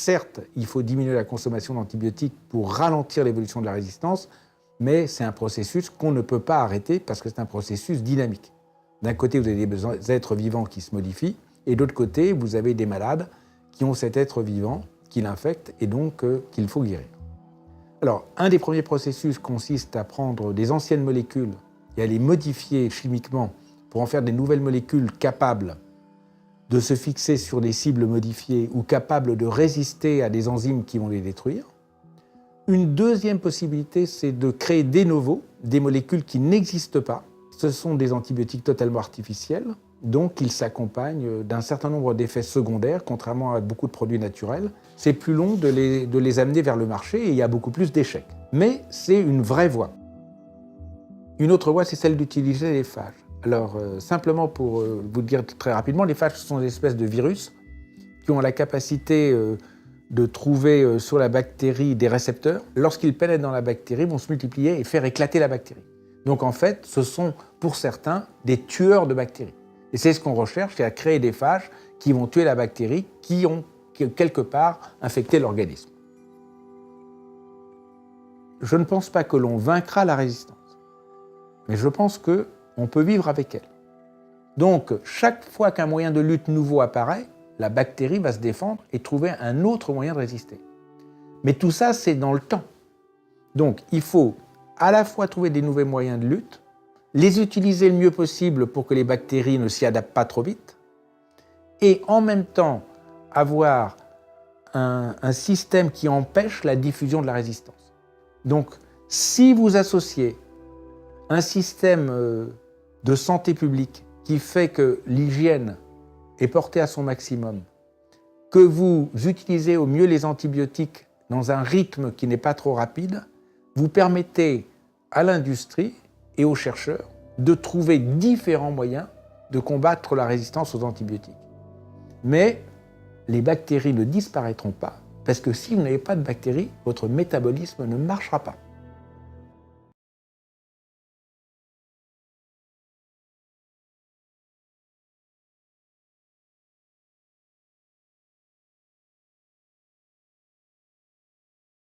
certes, il faut diminuer la consommation d'antibiotiques pour ralentir l'évolution de la résistance, mais c'est un processus qu'on ne peut pas arrêter parce que c'est un processus dynamique. D'un côté, vous avez des êtres vivants qui se modifient, et de l'autre côté, vous avez des malades qui ont cet être vivant, qui l'infecte, et donc qu'il faut guérir. Alors, un des premiers processus consiste à prendre des anciennes molécules et à les modifier chimiquement pour en faire des nouvelles molécules capables de se fixer sur des cibles modifiées ou capables de résister à des enzymes qui vont les détruire. Une deuxième possibilité, c'est de créer de novo des molécules qui n'existent pas. Ce sont des antibiotiques totalement artificiels, donc ils s'accompagnent d'un certain nombre d'effets secondaires, contrairement à beaucoup de produits naturels. C'est plus long de les amener vers le marché et il y a beaucoup plus d'échecs. Mais c'est une vraie voie. Une autre voie, c'est celle d'utiliser les phages. Alors, simplement pour vous dire très rapidement, les phages sont des espèces de virus qui ont la capacité de trouver sur la bactérie des récepteurs. Lorsqu'ils pénètrent dans la bactérie, ils vont se multiplier et faire éclater la bactérie. Donc en fait, ce sont pour certains des tueurs de bactéries. Et c'est ce qu'on recherche, c'est à créer des phages qui vont tuer la bactérie, qui ont quelque part infecté l'organisme. Je ne pense pas que l'on vaincra la résistance, mais je pense qu'on peut vivre avec elle. Donc, chaque fois qu'un moyen de lutte nouveau apparaît, la bactérie va se défendre et trouver un autre moyen de résister. Mais tout ça, c'est dans le temps. Donc, il faut à la fois trouver des nouveaux moyens de lutte, les utiliser le mieux possible pour que les bactéries ne s'y adaptent pas trop vite, et en même temps avoir un système qui empêche la diffusion de la résistance. Donc, si vous associez un système de santé publique qui fait que l'hygiène est portée à son maximum, que vous utilisez au mieux les antibiotiques dans un rythme qui n'est pas trop rapide, vous permettez à l'industrie et aux chercheurs de trouver différents moyens de combattre la résistance aux antibiotiques. Mais les bactéries ne disparaîtront pas, parce que si vous n'avez pas de bactéries, votre métabolisme ne marchera pas.